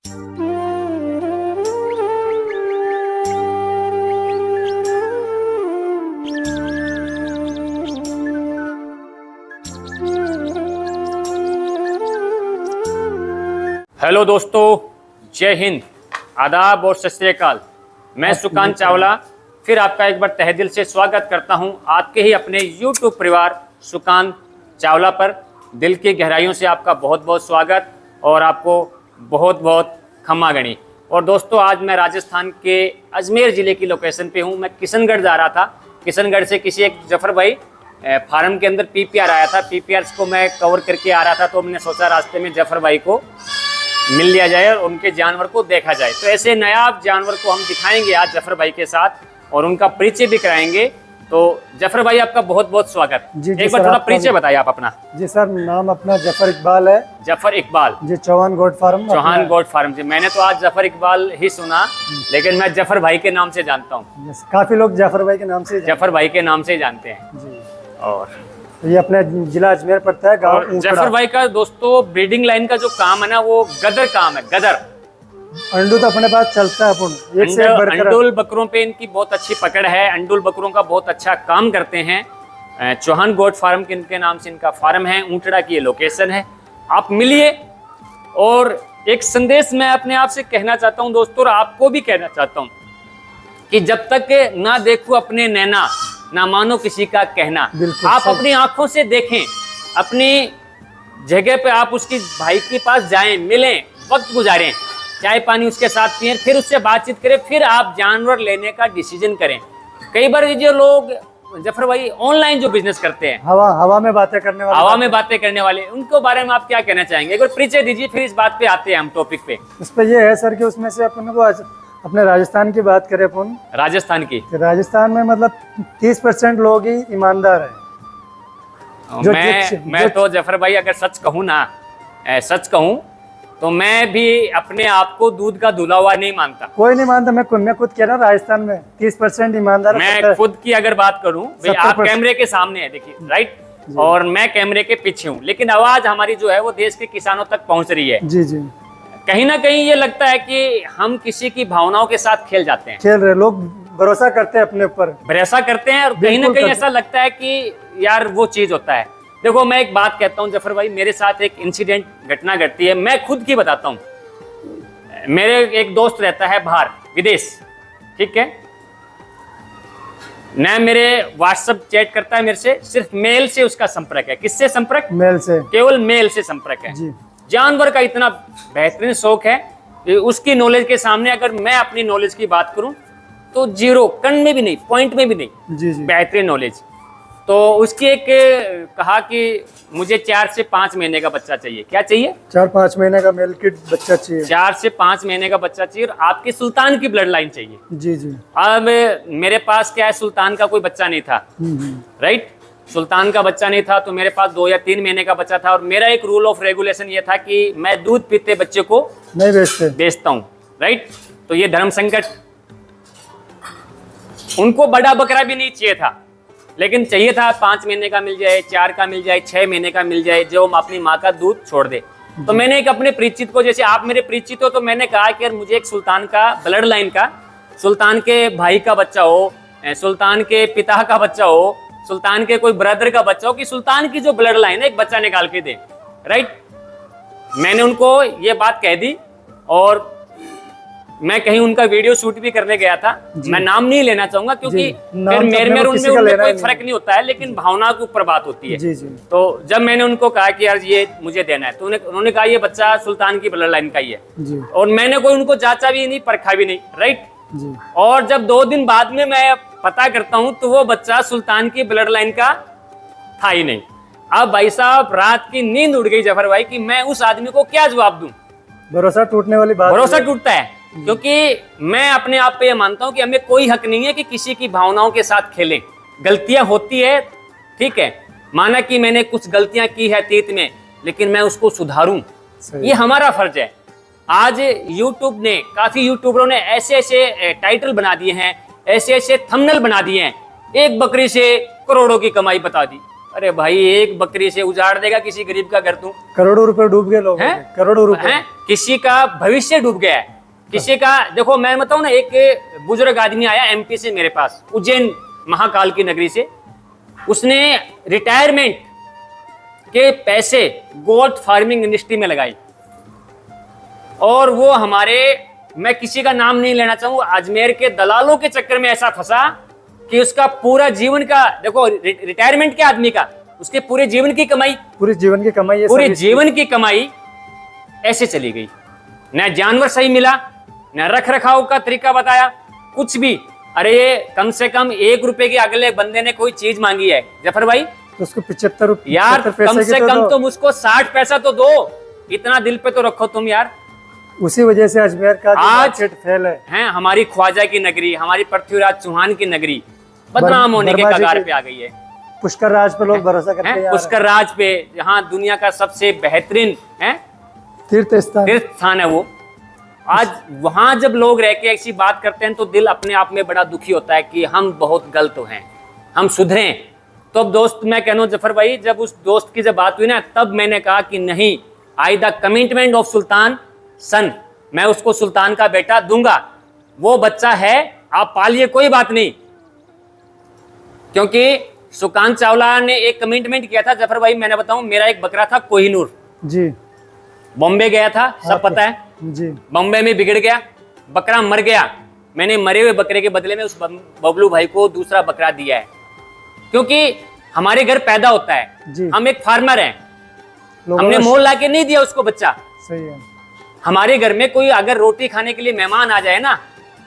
Hello दोस्तों, जय हिंद, आदाब और सत श्री अकाल। मैं सुकांत चावला फिर आपका एक बार तहे दिल से स्वागत करता हूं आपके ही अपने YouTube परिवार सुकांत चावला पर। दिल की गहराइयों से आपका बहुत बहुत स्वागत और आपको बहुत बहुत खम्मा गणी। और दोस्तों, आज मैं राजस्थान के अजमेर ज़िले की लोकेशन पे हूं। मैं किशनगढ़ जा रहा था। किशनगढ़ से किसी एक जफर भाई फार्म के अंदर PPR आया था। PPR को मैं कवर करके आ रहा था, तो मैंने सोचा रास्ते में जफर भाई को मिल लिया जाए और उनके जानवर को देखा जाए। तो ऐसे नायाब जानवर को हम दिखाएंगे आज जफर भाई के साथ और उनका परिचय भी कराएंगे। तो जफर भाई, आपका बहुत बहुत स्वागत। एक बार थोड़ा परिचय बताइए आप अपना। जी सर, नाम अपना जफर इकबाल है। Zafar Iqbal ji, Chauhan goat farm. Chauhan goat farm ji. मैंने तो आज जफर इकबाल ही सुना, लेकिन मैं जफर भाई के नाम से जानता हूँ। काफी लोग जफर भाई के नाम से जफर भाई के नाम से जानते हैं जी। और ये अपने जिला अजमेर पड़ता है, गाँव जफर भाई का दोस्तों ब्रीडिंग लाइन का जो काम है ना, वो गदर काम है। गदर अंडू तो अपने पास चलता है। अंडुल बकरों पे इनकी बहुत अच्छी पकड़ है। अंडुल बकरों का बहुत अच्छा काम करते हैं। चौहान गोट फार्म के इनके नाम से इनका फार्म है। ऊंटड़ा की ये लोकेशन है। आप मिलिए। और एक संदेश मैं अपने आप से कहना चाहता हूं दोस्तों, और आपको भी कहना चाहता हूं कि जब तक ना देखो अपने नैना, ना मानो किसी का कहना। आप अपनी आंखों से देखें, अपनी जगह पे आप उसकी भाई के पास जाएं, मिलें, वक्त गुजारें, चाय पानी उसके साथ पिएं, फिर उससे बातचीत करें, फिर आप जानवर लेने का डिसीजन करें। कई बार ये जो लोग जफर भाई ऑनलाइन जो बिजनेस करते हैं, हवा में बातें करने वाले, उनको बारे में आप क्या कहना चाहेंगे? एक बार परिचय दीजिए, फिर इस बात पे आते हैं हम टॉपिक पे। उस पर ये है सर कि उसमें से अपन को अपने राजस्थान की बात करें, अपन राजस्थान की, राजस्थान में मतलब 30% लोग ही ईमानदार है। मैं तो जफर भाई अगर सच कहूँ ना, सच कहूँ तो मैं भी अपने आप को दूध का धुला हुआ नहीं मानता। कोई नहीं मानता। मैं खुद कह रहा हूँ, राजस्थान में 30% ईमानदार। मैं खुद की अगर बात करूँ, आप कैमरे के सामने है, देखिए, राइट, और मैं कैमरे के पीछे हूँ, लेकिन आवाज हमारी जो है वो देश के किसानों तक पहुंच रही है। जी जी। कहीं ना कहीं ये लगता है कि हम किसी की भावनाओं के साथ खेल जाते हैं। खेल रहे लोग भरोसा करते हैं अपने ऊपर, भरोसा करते हैं, और कहीं ना कहीं ऐसा लगता है कि यार वो चीज होता है। देखो, मैं एक बात कहता हूं जफर भाई, मेरे साथ एक इंसिडेंट घटना घटती है, मैं खुद की बताता हूं। मेरे एक दोस्त रहता है बाहर विदेश, ठीक है न, मेरे व्हाट्सएप चैट करता है मेरे से, सिर्फ मेल से उसका संपर्क है। किससे संपर्क? मेल से, केवल मेल से संपर्क है जी। जानवर का इतना बेहतरीन शौक है। उसकी नॉलेज के सामने अगर मैं अपनी नॉलेज की बात करूं तो जीरो, कण में भी नहीं, पॉइंट में भी नहीं। जी जी। बेहतरीन नॉलेज। तो उसकी एक कहा कि मुझे 4 से 5 महीने का बच्चा चाहिए। क्या चाहिए? 4-5 महीने का मेल किट बच्चा चाहिए। 4 से 5 महीने का बच्चा चाहिए, और आपके सुल्तान की ब्लड लाइन चाहिए। जी जी। अब मेरे पास क्या है, सुल्तान का कोई बच्चा नहीं था, राइट, सुल्तान का बच्चा नहीं था, तो मेरे पास 2 या 3 महीने का बच्चा था। और मेरा एक रूल ऑफ रेगुलेशन ये था कि मैं दूध पीते बच्चे को नहीं बेचता हूँ, राइट। तो ये धर्म संकट, उनको बड़ा बकरा भी नहीं चाहिए था, लेकिन चाहिए था 5 महीने का मिल जाए, 4 का मिल जाए, 6 महीने का मिल जाए, जो अपनी माँ का दूध छोड़ दे। तो मैंने एक अपने परिचित को, जैसे आप मेरे परिचित हो, तो मैंने कहा कि यार मुझे एक सुल्तान का ब्लड लाइन का, सुल्तान के भाई का बच्चा हो, सुल्तान के पिता का बच्चा हो, सुल्तान के कोई ब्रदर का बच्चा हो, कि सुल्तान की जो ब्लड लाइन है एक बच्चा निकाल के दे, राइट। मैंने उनको ये बात कह दी, और मैं कहीं उनका वीडियो शूट भी करने गया था। मैं नाम नहीं लेना चाहूंगा, क्योंकि फिर मेरे उनमें कोई फर्क नहीं होता है, लेकिन भावना के ऊपर बात होती है। जी जी। तो जब मैंने उनको कहा कि यार ये मुझे देना है, तो उन्होंने कहा ये बच्चा सुल्तान की ब्लड लाइन का ही है जी। और मैंने कोई उनको जांचा भी नहीं, परखा भी नहीं, राइट जी। और जब 2 दिन बाद में मैं पता करता हूँ तो वो बच्चा सुल्तान की ब्लड लाइन का था ही नहीं। अब भाई साहब, रात की नींद उड़ गई जफर भाई कि मैं उस आदमी को क्या जवाब दूं। भरोसा टूटने वाली बात, भरोसा टूटता है, क्योंकि मैं अपने आप पे ये मानता हूं कि हमें कोई हक नहीं है कि किसी की भावनाओं के साथ खेलें। गलतियां होती है, ठीक है, माना कि मैंने कुछ गलतियां की है अतीत में, लेकिन मैं उसको सुधारूं, ये हमारा फर्ज है। आज यूट्यूब ने, काफी यूट्यूबरों ने ऐसे ऐसे टाइटल बना दिए हैं, ऐसे ऐसे थंबनेल बना दिए हैं, एक बकरी से करोड़ों की कमाई बता दी। अरे भाई एक बकरी से उजाड़ देगा किसी गरीब का घर तू। करोड़ों रुपए डूब गए लोगों हैं? के, करोड़ों रुपए। हैं? किसी का भविष्य डूब गया है, किसी का। देखो मैं बताऊं ना, एक बुजुर्ग आदमी आया एमपी से मेरे पास, उज्जैन महाकाल की नगरी से। उसने रिटायरमेंट के पैसे गोट फार्मिंग इंडस्ट्री में लगाई, और वो हमारे, मैं किसी का नाम नहीं लेना चाहूँ, अजमेर के दलालों के चक्कर में ऐसा फंसा कि उसका पूरा जीवन का, देखो रिटायरमेंट के आदमी का, उसके पूरे जीवन की कमाई, पूरे जीवन की कमाई, पूरे जीवन की कमाई ऐसे चली गई। न जानवर सही मिला, न रख रखाव का तरीका बताया, कुछ भी। अरे कम से कम 1 रुपए के अगले बंदे ने कोई चीज मांगी है जफर भाई, तो उसको 75 रुपए यार कम से कम तुम उसको 60 पैसा तो दो, इतना दिल पे तो रखो तुम यार। उसी वजह से अजमेर का आज फेल है। हमारी ख्वाजा की नगरी, हमारी पृथ्वीराज चौहान की नगरी बदनाम होने के कगार पे आ गई है। पुष्कर राज पे लोग भरोसा करते हैं, पुष्कर राज पे, जहाँ दुनिया का सबसे बेहतरीन तीर्थ स्थान है वो। आज वहां जब लोग रह के ऐसी बात करते हैं तो दिल अपने आप में बड़ा दुखी होता है कि हम बहुत गलत हैं, हम सुधरें। तो अब दोस्त मैं कहना जफर भाई, जब उस दोस्त की जब बात हुई ना, तब मैंने कहा कि नहीं, I the commitment of sultan सन, मैं उसको सुल्तान का बेटा दूंगा। वो बच्चा है, आप पालिए, कोई बात नहीं। क्योंकि सुकांत चावला ने एक कमिटमेंट किया था जफर भाई, मैंने बताऊं, मेरा एक बकरा था कोहिनूर जी, बॉम्बे गया था, सब पता है जी। बॉम्बे में बिगड़ गया, बकरा मर गया। मैंने मरे हुए बकरे के बदले में उस बबलू भाई को दूसरा बकरा दिया है, क्योंकि हमारे घर पैदा होता है जी। हम एक फार्मर हैं, हमने मोल ला के नहीं दिया उसको बच्चा। सही है। हमारे घर में कोई अगर रोटी खाने के लिए मेहमान आ जाए ना,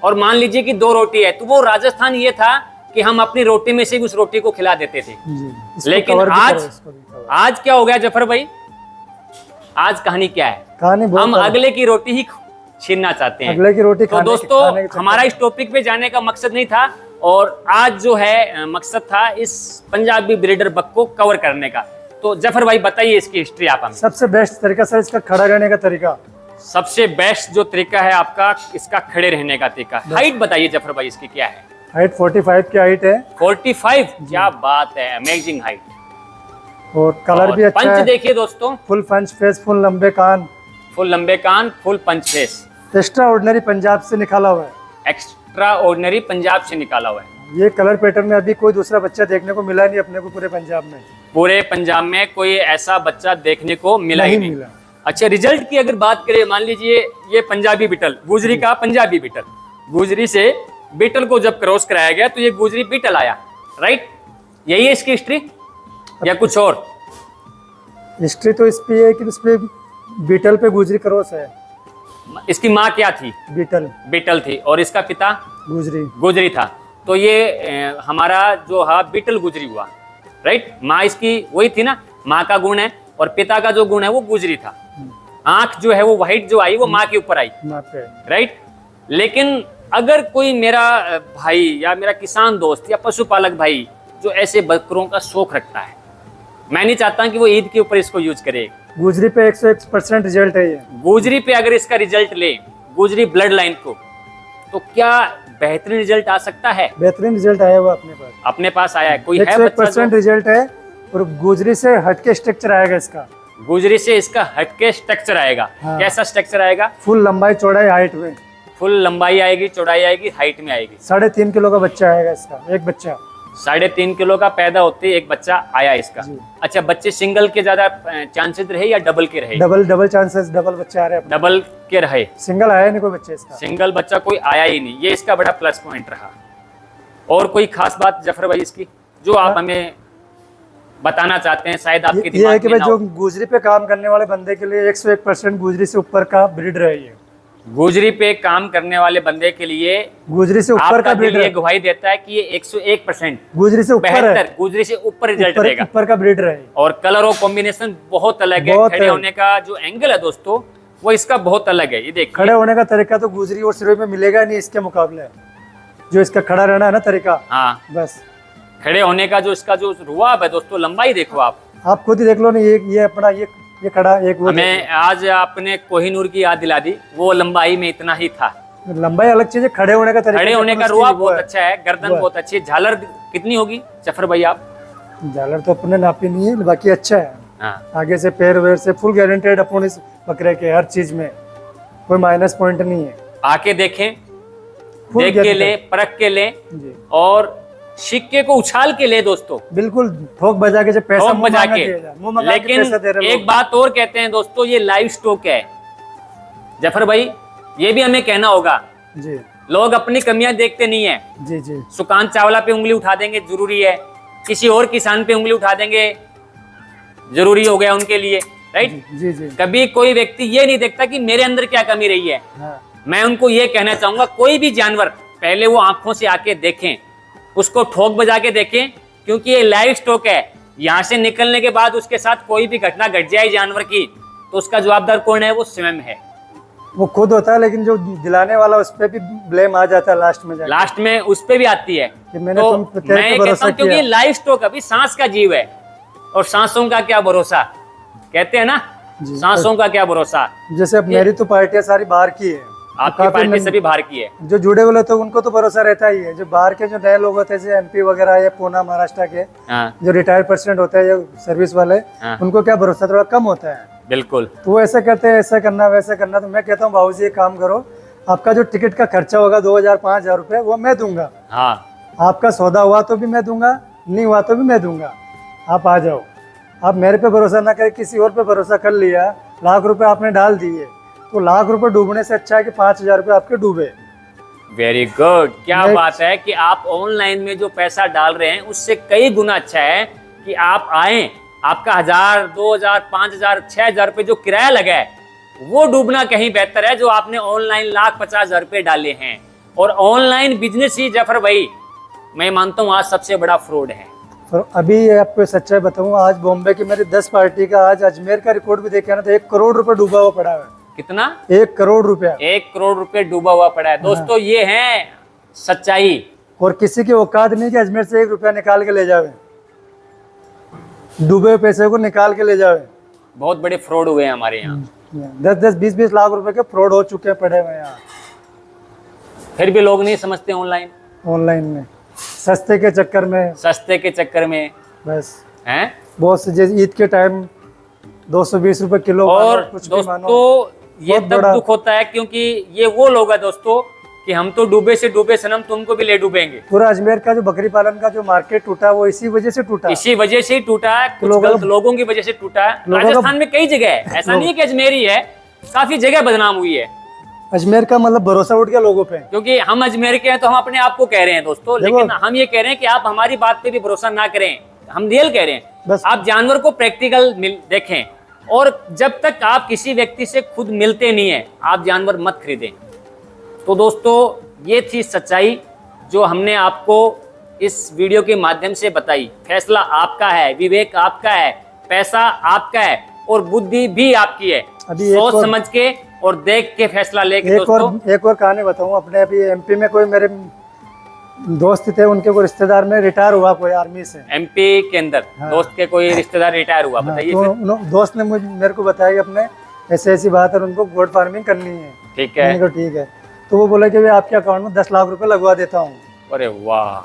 और मान लीजिए कि 2 रोटी है, तो वो राजस्थान ये था कि हम अपनी रोटी में से भी उस रोटी को खिला देते थे जी। लेकिन आज क्या हो गया जफर भाई, आज कहानी क्या है, कहानी हम अगले की रोटी ही छीनना चाहते हैं, अगले की रोटी। तो दोस्तों हमारा इस टॉपिक पे जाने का मकसद नहीं था, और आज जो है मकसद था इस पंजाबी ब्रीडर बक को कवर करने का। तो जफर भाई बताइए इसकी हिस्ट्री आप हमें। सबसे बेस्ट तरीका सर इसका खड़ा रहने का तरीका, सबसे बेस्ट जो तरीका है आपका इसका खड़े रहने का तरीका। हाइट बताइए जफर भाई इसकी क्या है। हाइट 45 की हाइट है। 45, क्या बात है, अमेजिंग हाइट। और कलर भी अच्छा है। पंच देखिए दोस्तों, फुल पंच फेस, फुल लंबे कान, फुल लंबे कान, full punch face. Extraordinary Punjab से निकाला हुआ है, एक्स्ट्रा ऑर्डिनरी पंजाब से निकाला हुआ है। ये कलर पैटर्न में अभी कोई दूसरा बच्चा देखने को मिला नहीं अपने को पूरे पंजाब में। पूरे पंजाब में कोई ऐसा बच्चा देखने को मिला ही नहीं। मिला। अच्छा, रिजल्ट की अगर बात करें, मान लीजिए ये पंजाबी बीटल, गुजरी का पंजाबी बीटल, गुजरी से बीटल को जब क्रॉस कराया गया तो ये गुजरी बीटल आया, राइट? यही है इसकी हिस्ट्री या कुछ और? हिस्ट्री तो इस पे है कि इस पे बीटल पे गुजरी क्रॉस है। इसकी माँ क्या थी? बीटल, बीटल थी, और इसका पिता गुजरी, गुजरी था। तो ये हमारा जो है बीटल गुजरी हुआ, राइट? माँ इसकी वही थी ना, माँ का गुण है, और पिता का जो गुण है वो गुजरी था। आंख जो है वो व्हाइट जो आई वो माँ के ऊपर आई, राइट? लेकिन अगर कोई मेरा भाई या मेरा किसान दोस्त या पशुपालक भाई जो ऐसे बकरों का शौक रखता है, मैं नहीं चाहता कि वो ईद के ऊपर इसको यूज करे। गुजरी पे 101% रिजल्ट है ये। गुजरी पे अगर इसका रिजल्ट ले, गुजरी ब्लड लाइन को, तो क्या बेहतरीन रिजल्ट आ सकता है? बेहतरीन रिजल्ट आया हुआ अपने पास आया है। कोई है 101% रिजल्ट है, और गुजरी से हटके स्ट्रक्चर आएगा इसका। गुजरी से इसका हटके स्ट्रक्चर आएगा। हाँ। कैसा स्ट्रक्चर आएगा? फुल लंबाई चौड़ाई हाइट में, फुल लंबाई आएगी, चौड़ाई आएगी, हाइट में आएगी। 3.5 किलो का बच्चा आएगा इसका, एक बच्चा 3.5 किलो का पैदा होते एक बच्चा आया इसका। अच्छा, बच्चे सिंगल के ज्यादा चांसेस रहे या डबल के रहे? डबल चांसेस, डबल बच्चे आ रहे हैं। डबल के रहे, सिंगल आया नहीं कोई बच्चा इसका। सिंगल बच्चा कोई आया ही नहीं, ये इसका बड़ा प्लस पॉइंट रहा। और कोई खास बात जफर भाई इसकी जो आप हमें बताना चाहते हैं, शायद आपके दिमाग में? ये है कि भाई जो गुजरी पे काम करने वाले बंदे के लिए 101% गुजरी से ऊपर का ब्रीडर है ये। गुजरी पे काम करने वाले बंदे के लिए गुजरी से ऊपर का ब्रीडर ये गवाही देता है कि ये 101% गुजरी से ऊपर है, गुजरी से ऊपर रिजल्ट देगा, ऊपर का ब्रीडर है। और कलर और कॉम्बिनेशन बहुत अलग है। खड़े होने का जो एंगल है दोस्तों वो इसका बहुत अलग है। ये देखिए, खड़े होने का तरीका तो गुजरी और सिरोही में मिलेगा नहीं इसके मुकाबले। जो इसका खड़ा रहना है ना तरीका, हाँ बस खड़े होने का जो इसका जो रुआब है दोस्तों, लंबाई देखो आप खुद ही देख लो ना। ये अपना ये खड़ा एक वो हमें आज आपने कोहिनूर की याद दिला दी, वो लंबाई में इतना ही था। लंबाई अलग चीज है, खड़े होने का तरीका, खड़े होने का रुआब बहुत अच्छा है, गर्दन बहुत अच्छी है। झालर कितनी होगी जफर भाई आप? झालर तो अपने नापी नहीं है, बाकी अच्छा है। हाँ आगे से पैर वेर से फुल गारंटेड अपन इस बकरे के, हर चीज में कोई माइनस पॉइंट नहीं है। आके देखें, Full देख के guaranteed। ले, परख के ले जी और सिक्के को उछाल के ले दोस्तों, बिल्कुल ठोक बजा के, जब पैसा ठोक मुंह बजा मांगा के। दिया जाए, मुंह मंगा के लेकिन पैसा दे रहे एक लोग। बात और कहते हैं दोस्तों, ये लाइव स्टॉक है जफर भाई, ये भी हमें कहना होगा। जी लोग अपनी कमियां देखते नहीं है, जी जी सुकांत चावला पे उंगली उठा देंगे जरूरी है, किसी और किसान पे उंगली उठा देंगे जरूरी हो गया उनके लिए, राइट। जी जी कभी कोई व्यक्ति ये नहीं देखता कि मेरे अंदर क्या कमी रही है। हाँ मैं उनको ये कहना चाहूंगा, कोई भी जानवर पहले वो आंखों से आके देखें, उसको ठोक बजा के देखें, क्योंकि ये लाइव स्टॉक है। यहाँ से निकलने के बाद उसके साथ कोई भी घटना घट जाए जानवर की, तो उसका जवाबदार कौन है? वो स्वयं है, वो खुद होता है, लेकिन जो दिलाने वाला उस पे भी ब्लेम आ जाता है लास्ट में जाके। लास्ट में उस पे भी आती है। कि मैंने तो तुम तेरे मैं पे कहता भरोसा हूं, क्योंकि किया। लाइव स्टॉक अभी सांस का जीव है, और सांसों का क्या भरोसा, कहते हैं ना, जी। सांसों का क्या भरोसा। जैसे अब मेरी तो पार्टियां सारी बाहर की है, आपकी काफी पार्टी नन- सभी बाहर की है। जो जुड़े हुए तो उनको तो भरोसा रहता ही है। जो बाहर के जो नए लोग होते हैं, जैसे एमपी वगैरह या पूना महाराष्ट्र के हाँ जो रिटायर्ड पर्सेंट होते हैं या सर्विस वाले, हाँ। उनको क्या भरोसा थोड़ा कम होता है। बिल्कुल। तो वो ऐसा कहते हैं, ऐसा करना वैसा करना। तो मैं कहता हूँ बाबूजी एक काम करो, आपका जो टिकट का खर्चा होगा 2000-5000 रुपये, वो मैं दूंगा। हाँ आपका सौदा हुआ तो भी मैं दूंगा, नहीं हुआ तो भी मैं दूंगा। आप आ जाओ। आप मेरे पे भरोसा ना करें, किसी और पे भरोसा कर लिया, लाख रुपए आपने डाल दिए, तो लाख रुपए डूबने से अच्छा है कि 5000 रुपये आपके डूबे। Very good. क्या Next. बात है कि आप ऑनलाइन में जो पैसा डाल रहे हैं उससे कई गुना अच्छा है कि आप आए, आपका 1000, 2000, 5000, 6000 रुपये जो किराया लगा है, वो डूबना कहीं बेहतर है जो आपने ऑनलाइन 1,50,000 रुपये डाले हैं। और ऑनलाइन बिजनेस ही जफर भाई, मैं मानता हूँ आज सबसे बड़ा फ्रॉड है। तो अभी आपको सच्चाई बताऊँ, आज बॉम्बे की मेरी 10 पार्टी का, आज अजमेर का रिकॉर्ड भी देखा ना, तो 1 करोड़ रुपए डूबा हुआ पड़ा है। कितना? 1 करोड़ रुपया। 1 करोड़ रुपए डूबा हुआ पड़ा है दोस्तों। ये है सच्चाई। और किसी की औकात नहीं कि अजमेर से 1 रुपया निकाल के ले जावे, डूबे हुए पैसे को निकाल के ले जावे। बहुत बड़े फ्रॉड हुए हैं हमारे यहाँ। 10-10, 20-20 लाख रुपए के फ्रॉड हो चुके हैं पड़े हुए यहाँ फिर भी लोग नहीं समझते ऑनलाइन, ऑनलाइन में, सस्ते के चक्कर में। सस्ते के चक्कर में बस हैं। बहुत से, जैसे ईद के टाइम 220 रुपए किलो और मानो, कुछ भी मानो। दोस्तों ये बहुत तब बड़ा- दुख होता है क्योंकि ये वो लोग हैं दोस्तों कि हम तो डूबे से डूबे सनम, तुमको भी ले डूबेंगे। पूरा अजमेर का जो बकरी पालन का जो मार्केट टूटा, वो इसी वजह से टूटा। इसी वजह से ही टूटा है, कुछ लोगों- गलत लोगों की वजह से टूटा है। लोगों का- राजस्थान में कई जगह है, ऐसा नहीं है कि अजमेर ही है, काफी जगह बदनाम हुई है। अजमेर का मतलब भरोसा उठ गया लोगों पे। क्योंकि हम अजमेर के हैं तो हम अपने आप को कह रहे हैं दोस्तों, देखो- लेकिन हम ये कह रहे हैं कि आप हमारी बात पे भी भरोसा ना करें, हम रियल कह रहे हैं। बस। आप जानवर को प्रैक्टिकल देखें, और जब तक आप किसी व्यक्ति से खुद मिलते नहीं है, आप जानवर मत खरीदें। तो दोस्तों ये थी सच्चाई जो हमने आपको इस वीडियो के माध्यम से बताई। फैसला आपका है, विवेक आपका है, पैसा आपका है, और बुद्धि भी आपकी है। अभी एक सोच और- समझ के और देख के फैसला लेके एक और कहानी बताऊं अपने। अभी एमपी में कोई मेरे दोस्त थे, उनके कोई रिश्तेदार में रिटायर हुआ कोई आर्मी से। एमपी के अंदर हाँ। दोस्त के कोई रिश्तेदार रिटायर हुआ, बताइए तो फिर। दोस्त ने मेरे को बताया कि अपने ऐसी बात है, उनको गोट फार्मिंग करनी है। ठीक है। मैंने कहा ठीक है। तो वो बोला कि भाई आपके अकाउंट में 10 लाख रुपए लगवा देता हूँ। अरे वाह,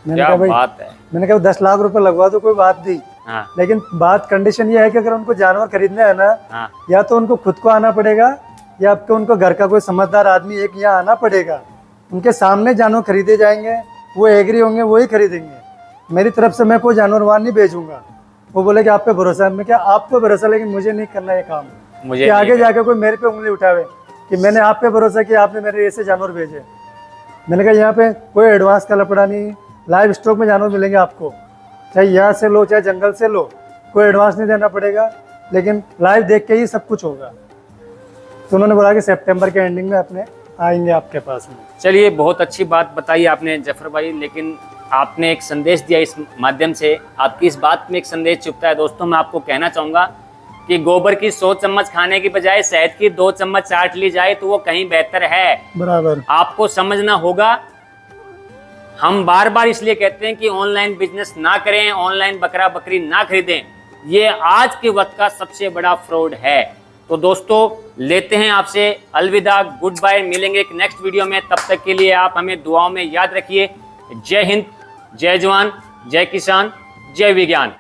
मैंने क्या कहा भाई, बात है। मैंने कहा 10 लाख रुपए लगवा दो, कोई बात नहीं, हाँ लेकिन बात कंडीशन ये है कि अगर उनको जानवर खरीदना है ना, हाँ या तो उनको खुद को आना पड़ेगा, या आपको उनको घर का कोई समझदार आदमी एक यहाँ आना पड़ेगा। उनके सामने जानवर खरीदे जाएंगे, वो एग्री होंगे, वही खरीदेंगे। मेरी तरफ से मैं कोई जानवर वहाँ नहीं भेजूंगा। वो बोले कि आप पे भरोसा है। मैं क्या, आप पे भरोसा, लेकिन मुझे नहीं करना ये काम। मुझे कि आगे नहीं जाके कोई मेरे पे उंगली उठावे कि मैंने आप पे भरोसा किया, आपने मेरे ऐसे जानवर भेजे। मैंने कहा यहाँ पे कोई एडवांस का लपड़ा नहीं, लाइव स्टॉक में जानवर मिलेंगे आपको, चाहे यहाँ से लो चाहे जंगल से लो, कोई एडवांस नहीं देना पड़ेगा, लेकिन लाइव देख के ही सब कुछ होगा। तो उन्होंने बोला कि सितंबर के एंडिंग में अपने आएंगे आपके पास में। चलिए, बहुत अच्छी बात बताई आपने जफर भाई, लेकिन आपने एक संदेश दिया इस माध्यम से। आपकी इस बात में एक संदेश छुपता है दोस्तों। मैं आपको कहना चाहूँगा कि गोबर की 100 चम्मच खाने की बजाय शहद की 2 चम्मच चाट ली जाए तो वो कहीं बेहतर है। बराबर। आपको समझना होगा। हम बार बार इसलिए कहते हैं कि ऑनलाइन बिजनेस ना करें, ऑनलाइन बकरा बकरी ना खरीदें। ये आज के वक्त का सबसे बड़ा फ्रॉड है। तो दोस्तों लेते हैं आपसे अलविदा, गुड बाय। मिलेंगे एक नेक्स्ट वीडियो में, तब तक के लिए आप हमें दुआओं में याद रखिए। जय हिंद, जय जवान, जय किसान, जय विज्ञान।